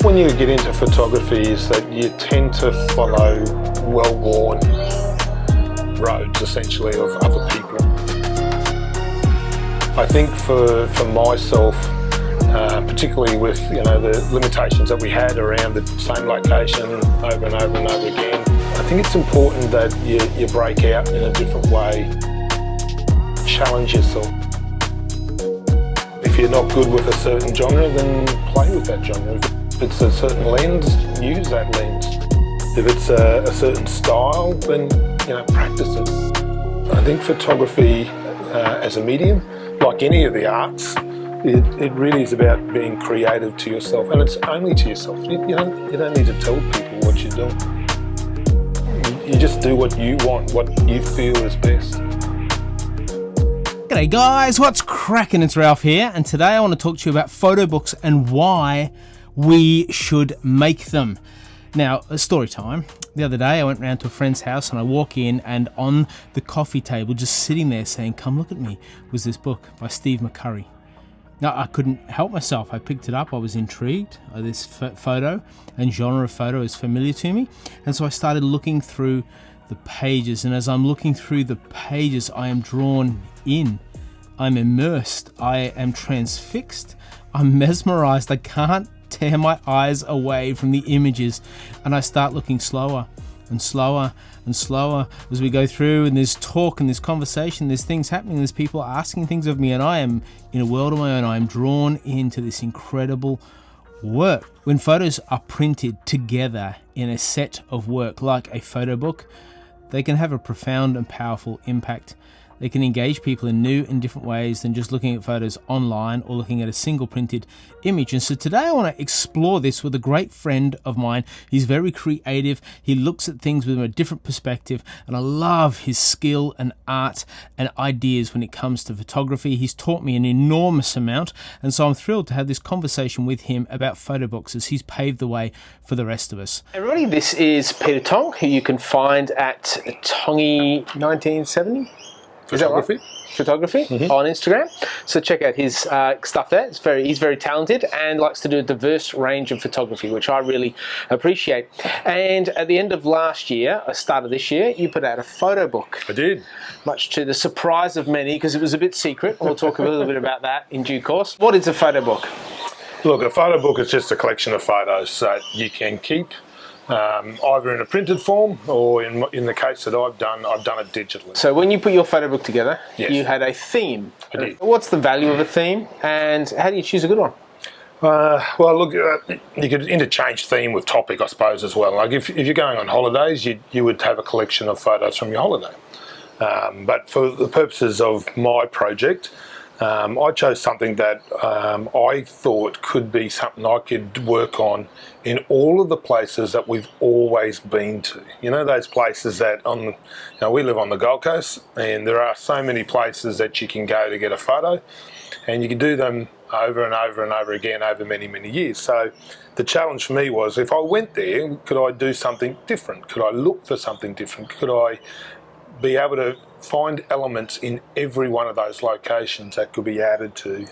when you get into photography is that you tend to follow well-worn roads, essentially, of other people. I think for myself, particularly with the limitations that we had around the same location over and over and over again, I think it's important that you break out in a different way, challenge yourself. If you're not good with a certain genre, then play with that genre. If it's a certain lens, use that lens. If it's a certain style, then practice it. I think photography as a medium, like any of the arts, it really is about being creative to yourself, and it's only to yourself. You don't need to tell people what you're doing. You just do what you want, what you feel is best. G'day guys, what's cracking? It's Ralph here, and today I want to talk to you about photo books and why we should make them. Now, a story time. The other day I went round to a friend's house and I walk in, and on the coffee table, just sitting there saying, "Come look at me," was this book by Steve McCurry. Now, I couldn't help myself. I picked it up. I was intrigued. This photo and genre of photo is familiar to me. And so I started looking through the pages. And as I'm looking through the pages, I am drawn in. I'm immersed. I am transfixed. I'm mesmerized. I can't tear my eyes away from the images. And I start looking slower and slower and slower as we go through, and there's talk and there's conversation, there's things happening, there's people asking things of me, and I am in a world of my own. I am drawn into this incredible work. When photos are printed together in a set of work like a photo book, they can have a profound and powerful impact. They can engage people in new and different ways than just looking at photos online or looking at a single printed image. And so today I want to explore this with a great friend of mine. He's very creative. He looks at things with a different perspective, and I love his skill and art and ideas when it comes to photography. He's taught me an enormous amount, and so I'm thrilled to have this conversation with him about photo books as he's paved the way for the rest of us. Everybody, this is Peter Tong, who you can find at Tongy 1970. Photography. Is that right? Photography on Instagram. So check out his stuff there. He's very talented and likes to do a diverse range of photography, which I really appreciate. And at the end of last year, start of this year, you put out a photo book. I did. Much to the surprise of many, because it was a bit secret. We'll talk a little bit about that in due course. What is a photo book? Look, a photo book is just a collection of photos that you can keep either in a printed form, or in the case that I've done it digitally. So when you put your photo book together, yes, you had a theme. I did. What's the value of a theme, and how do you choose a good one? Well, look, you could interchange theme with topic, I suppose, as well. Like if you're going on holidays, you would have a collection of photos from your holiday. But for the purposes of my project, I chose something that I thought could be something I could work on in all of the places that we've always been to. You know, those places that we live on the Gold Coast, and there are so many places that you can go to get a photo, and you can do them over and over and over again over many, many years. So the challenge for me was, if I went there, could I do something different? Could I look for something different? Could I be able to find elements in every one of those locations that could be added to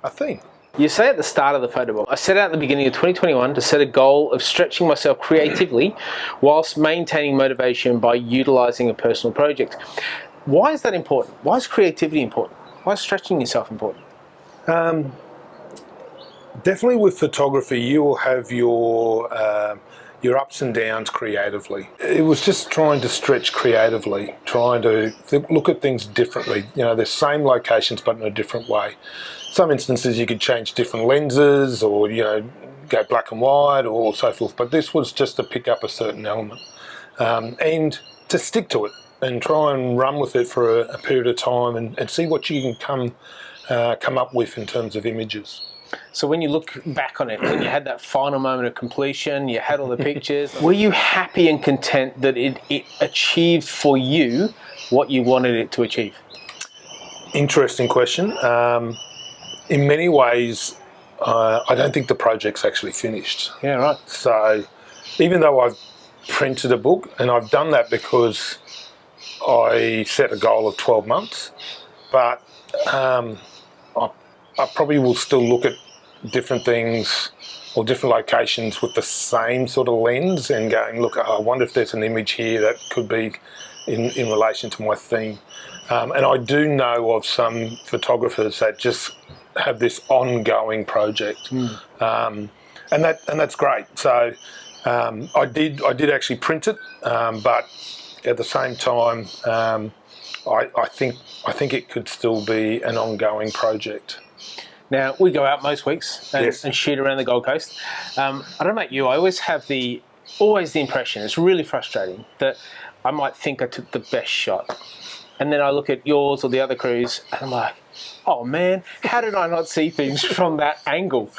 a theme? You say at the start of the photo book, I set out at the beginning of 2021 to set a goal of stretching myself creatively whilst maintaining motivation by utilising a personal project. Why is that important? Why is creativity important? Why is stretching yourself important? Definitely with photography, you will have your ups and downs creatively. It was just trying to stretch creatively, trying to look at things differently. The same locations but in a different way. Some instances you could change different lenses, or go black and white or so forth, but this was just to pick up a certain element and to stick to it and try and run with it for a period of time and see what you can come up with in terms of images. So when you look back on it, when you had that final moment of completion, you had all the pictures, were you happy and content that it achieved for you what you wanted it to achieve? Interesting question. In many ways, I don't think the project's actually finished. Yeah, right. So even though I've printed a book, and I've done that because I set a goal of 12 months, but I probably will still look at different things or different locations with the same sort of lens and going, look, I wonder if there's an image here that could be in relation to my theme. And I do know of some photographers that just have this ongoing project, and that's great. So I did actually print it, but at the same time, I think it could still be an ongoing project. Now, we go out most weeks and, Yes. and shoot around the Gold Coast. I don't know about you, I always have always the impression, it's really frustrating, that I might think I took the best shot. And then I look at yours or the other crews and I'm like, oh man, how did I not see things from that angle?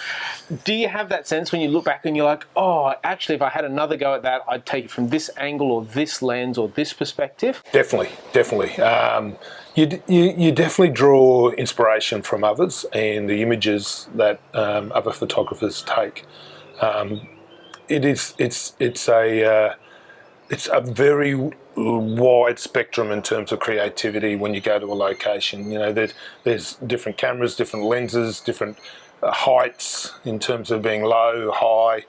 Do you have that sense when you look back and you're like, oh, actually, if I had another go at that, I'd take it from this angle or this lens or this perspective? Definitely. You definitely draw inspiration from others and the images that other photographers take. It's a very wide spectrum in terms of creativity when you go to a location. You know, there's different cameras, different lenses, different heights in terms of being low, high,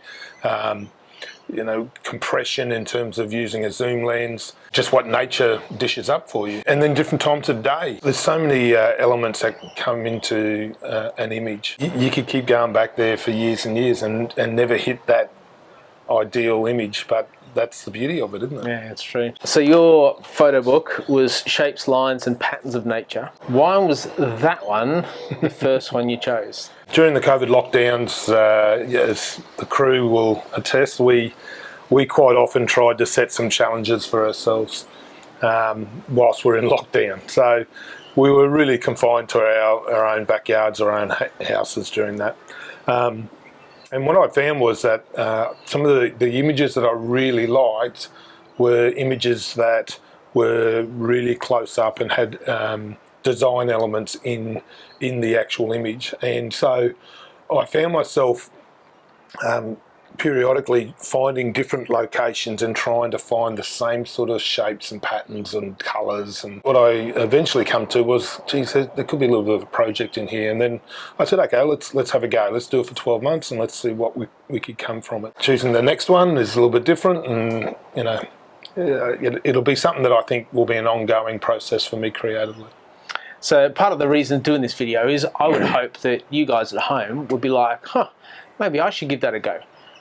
you know, compression in terms of using a zoom lens, just what nature dishes up for you. And then different times of day. There's so many elements that come into an image. You could keep going back there for years and years and never hit that ideal image, but that's the beauty of it, isn't it? Yeah, it's true. So your photo book was Shapes, Lines and Patterns of Nature. Why was that one the first one you chose? During the COVID lockdowns, as the crew will attest, we quite often tried to set some challenges for ourselves whilst we're in lockdown. So we were really confined to our own backyards, our own houses during that. And what I found was that some of the images that I really liked were images that were really close up and had design elements in the actual image. And so I found myself periodically finding different locations and trying to find the same sort of shapes and patterns and colours. And what I eventually come to was, geez, there could be a little bit of a project in here. And then I said, okay, let's have a go. Let's do it for 12 months and let's see what we could come from it. Choosing the next one is a little bit different, and you know, it'll be something that I think will be an ongoing process for me creatively. So part of the reason doing this video is I would hope that you guys at home would be like, maybe I should give that a go.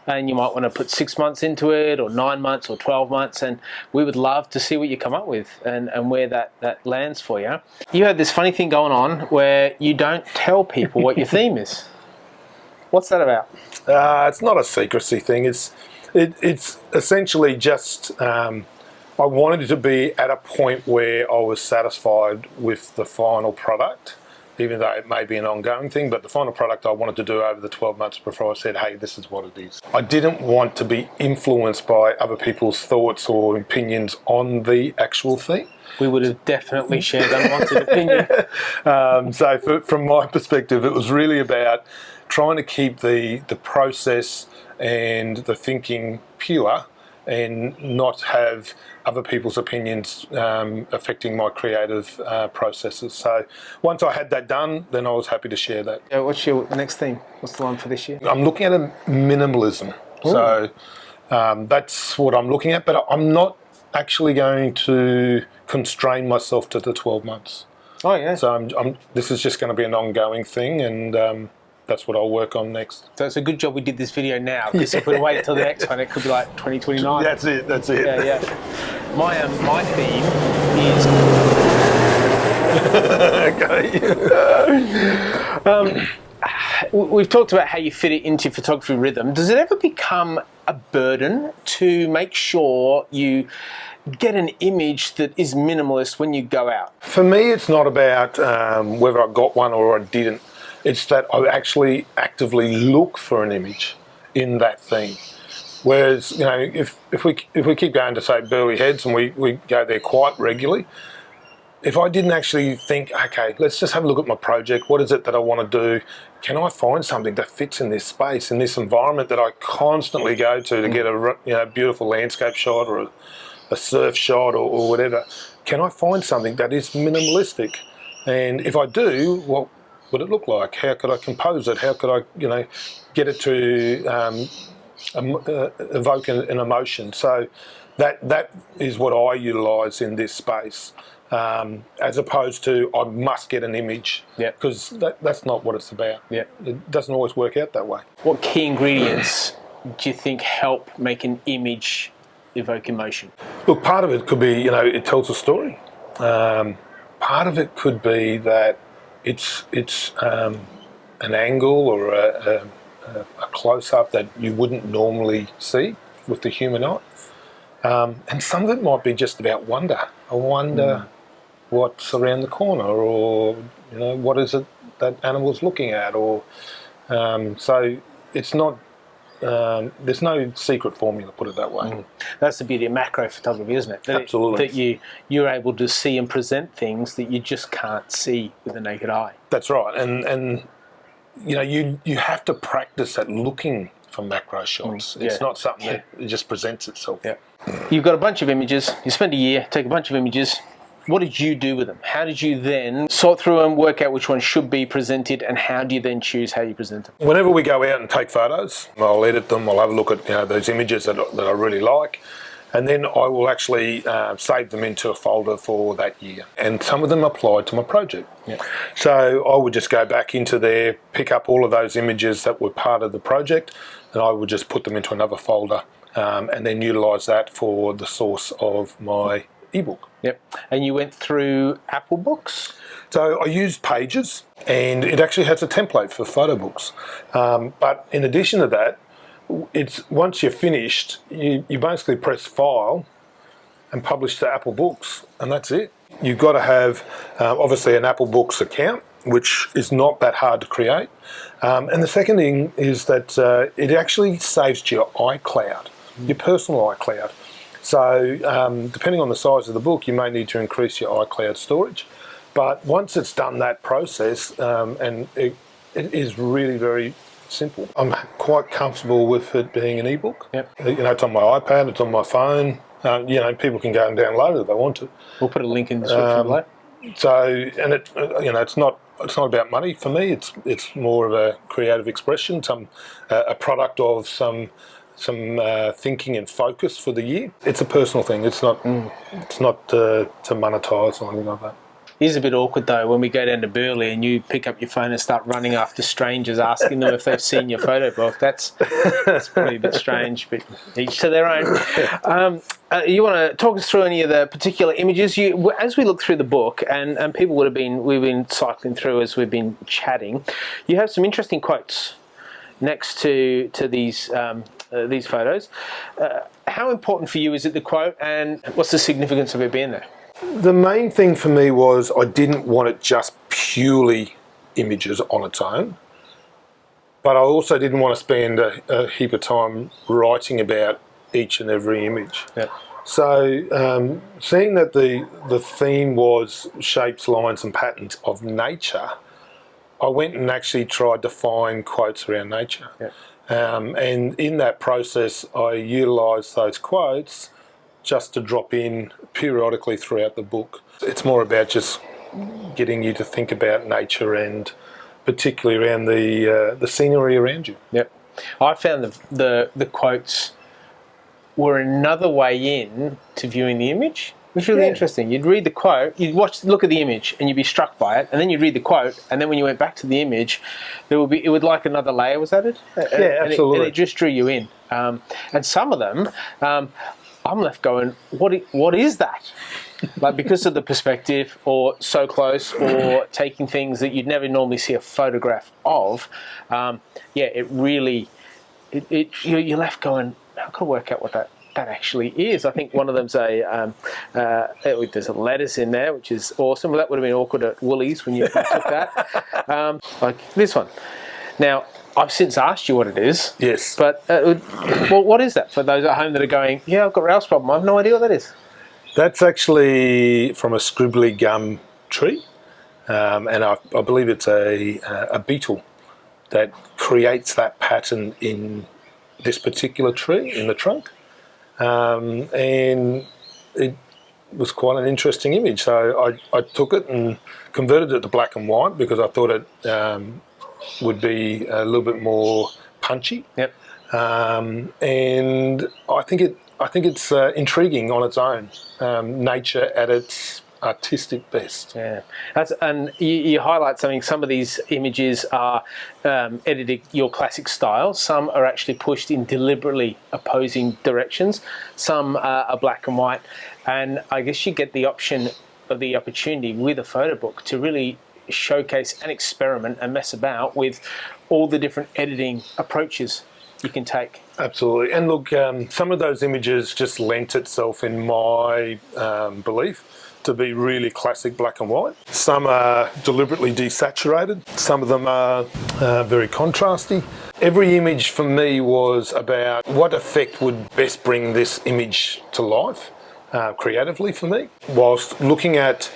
And you might want to put 6 months into it, or 9 months, or 12 months, and we would love to see what you come up with and where that lands for you. You had this funny thing going on where you don't tell people what your theme is. What's that about? It's not a secrecy thing. It's essentially just I wanted it to be at a point where I was satisfied with the final product, even though it may be an ongoing thing, but the final product I wanted to do over the 12 months before I said, hey, this is what it is. I didn't want to be influenced by other people's thoughts or opinions on the actual theme. We would have definitely shared unwanted opinion. So from my perspective, it was really about trying to keep the process and the thinking pure and not have other people's opinions affecting my creative processes. So once I had that done, then I was happy to share that. What's your next theme? What's the one for this year? I'm looking at a minimalism. Ooh. So that's what I'm looking at, but I'm not actually going to constrain myself to the 12 months. Oh yeah. So this is just going to be an ongoing thing, and that's what I'll work on next. So it's a good job we did this video now, because if we wait until the next one, it could be like 2029. That's it. Yeah. My theme is... Okay. We've talked about how you fit it into photography rhythm. Does it ever become a burden to make sure you get an image that is minimalist when you go out? For me, it's not about whether I got one or I didn't. It's that I actually actively look for an image in that theme. Whereas, you know, if we keep going to, say, Burleigh Heads, and we go there quite regularly, if I didn't actually think, okay, let's just have a look at my project, what is it that I want to do? Can I find something that fits in this space, in this environment that I constantly go to get a beautiful landscape shot or a surf shot or whatever? Can I find something that is minimalistic? And if I do, well, would it look like? How could I compose it? How could I, get it to evoke an emotion? So that is what I utilise in this space, as opposed to I must get an image, because that's not what it's about. It doesn't always work out that way. What key ingredients do you think help make an image evoke emotion? Look, part of it could be, it tells a story. Part of it could be that it's an angle or a close-up that you wouldn't normally see with the human eye. And some of it might be just about wonder. I wonder what's around the corner, or what is it that animal's looking at, or so it's not. There's no secret formula, put it that way. That's the beauty of macro photography, isn't it? Absolutely. That you're able to see and present things that you just can't see with the naked eye. That's right, and you have to practice at looking for macro shots. It's not something that it just presents itself. You've got a bunch of images. You spend a year, take a bunch of images. What did you do with them? How did you then sort through them, work out which ones should be presented, and how do you then choose how you present them? Whenever we go out and take photos, I'll edit them, I'll have a look at those images that I really like, and then I will actually save them into a folder for that year. And some of them apply to my project. So I would just go back into there, pick up all of those images that were part of the project, and I would just put them into another folder, and then utilise that for the source of my ebook. And you went through Apple Books? So I used Pages, and it actually has a template for PHOTOBOOKs. But in addition to that, it's once you're finished, you basically press File and publish to Apple Books, and that's it. You've got to have, obviously, an Apple Books account, which is not that hard to create. And the second thing is that it actually saves to your iCloud, your personal iCloud. So depending on the size of the book, you may need to increase your iCloud storage. But once it's done that process, and it is really very simple. I'm quite comfortable with it being an ebook. It's on my iPad, it's on my phone. People can go and download it if they want to. We'll put a link in the description below. So, and it's not about money for me. It's more of a creative expression, a product of some thinking and focus for the year. It's a personal thing. It's not to monetize or anything like that. It is a bit awkward though when we go down to Burley and you pick up your phone and start running after strangers asking them if they've seen your photo book. That's probably a bit strange, but each to their own. You want to talk us through any of the particular images? As we look through the book, and people we've been cycling through as we've been chatting, you have some interesting quotes next to these photos. How important for you is it, the quote, and what's the significance of it being there? The main thing for me was I didn't want it just purely images on its own, but I also didn't want to spend a heap of time writing about each and every image. So seeing that the theme was shapes, lines and patterns of nature, I went and actually tried to find quotes around nature. And in that process, I utilised those quotes just to drop in periodically throughout the book. It's more about just getting you to think about nature, and particularly around the scenery around you. I found the quotes were another way in to viewing the image. It was really interesting. You'd read the quote, you'd look at the image, and you'd be struck by it, and then you'd read the quote, and then when you went back to the image, it would like another layer was added. Absolutely. And it just drew you in. And some of them, I'm left going, what is that? Like, because of the perspective, or so close, or taking things that you'd never normally see a photograph of. It really, you're left going, how can I work out what that actually is? I think one of them's there's a lettuce in there, which is awesome. Well, that would have been awkward at Woolies when you took that. Like this one. Now, I've since asked you what it is. Yes. But what is that for those at home that are going, I've got Ralph's problem, I have no idea what that is? That's actually from a scribbly gum tree, and I believe it's a beetle that creates that pattern in this particular tree, in the trunk. And was quite an interesting image. So I took it and converted it to black and white because I thought it would be a little bit more punchy. Yep. And I think it's intriguing on its own. Nature at its artistic best. Yeah, and you highlight something. Some of these images are edited your classic style. Some are actually pushed in deliberately opposing directions. Some are black and white, and I guess you get the option of the opportunity with a photo book to really showcase and experiment and mess about with all the different editing approaches you can take. Absolutely. And look, some of those images just lent itself, in my belief, to be really classic black and white. Some are deliberately desaturated. Some of them are very contrasty. Every image for me was about what effect would best bring this image to life creatively for me, whilst looking at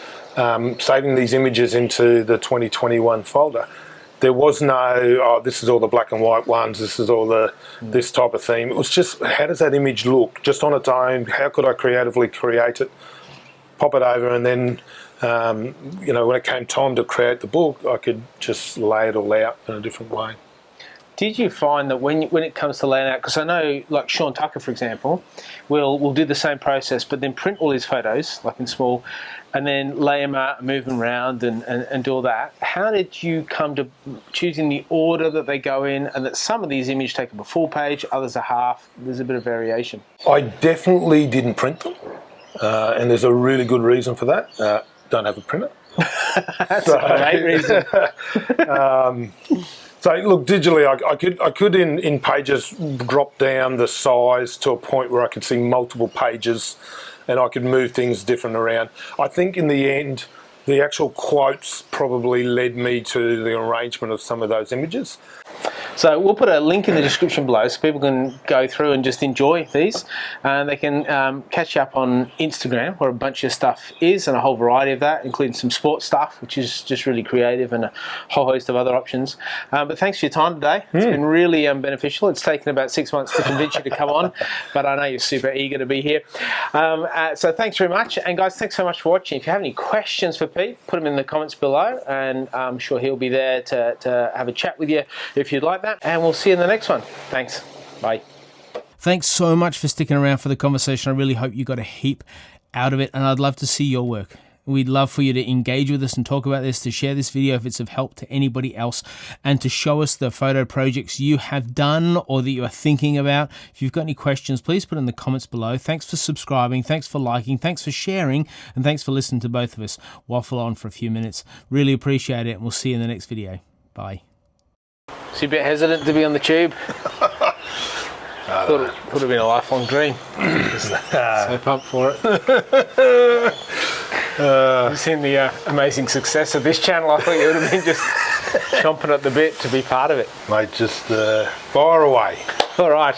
saving these images into the 2021 folder. There was no, this is all the black and white ones, this is all the this type of theme. It was just, how does that image look just on its own? How could I creatively create it, pop it over, and then, when it came time to create the book, I could just lay it all out in a different way. Did you find that when it comes to laying out, because I know like Sean Tucker, for example, will do the same process, but then print all his photos, like in small, and then lay them out, move them around and do all that. How did you come to choosing the order that they go in, and that some of these images take up a full page, others a half? There's a bit of variation. I definitely didn't print them, and there's a really good reason for that. Don't have a printer. That's a great reason. So look, digitally, I could in Pages drop down the size to a point where I could see multiple pages, and I could move things different around. I think in the end, the actual quotes probably led me to the arrangement of some of those images. So we'll put a link in the description below so people can go through and just enjoy these. And they can catch you up on Instagram, where a bunch of stuff is, and a whole variety of that, including some sports stuff, which is just really creative, and a whole host of other options. But thanks for your time today. It's been really beneficial. It's taken about 6 months to convince you to come on, but I know you're super eager to be here. So thanks very much. And guys, thanks so much for watching. If you have any questions for Pete, put them in the comments below, and I'm sure he'll be there to have a chat with you if you'd like that. And we'll see you in the next one. Thanks. Bye. Thanks so much for sticking around for the conversation. I really hope you got a heap out of it, and I'd love to see your work. We'd love for you to engage with us and talk about this, to share this video if it's of help to anybody else, and to show us the photo projects you have done or that you are thinking about. If you've got any questions, please put in the comments below. Thanks for subscribing, thanks for liking, thanks for sharing, and thanks for listening to both of us waffle on for a few minutes. Really appreciate it, and we'll see you in the next video. Bye. So you're a bit hesitant to be on the tube? Thought it would have been a lifelong dream. So pumped for it. You've seen the amazing success of this channel. I thought you would have been just chomping at the bit to be part of it. Mate, just fire away. All right.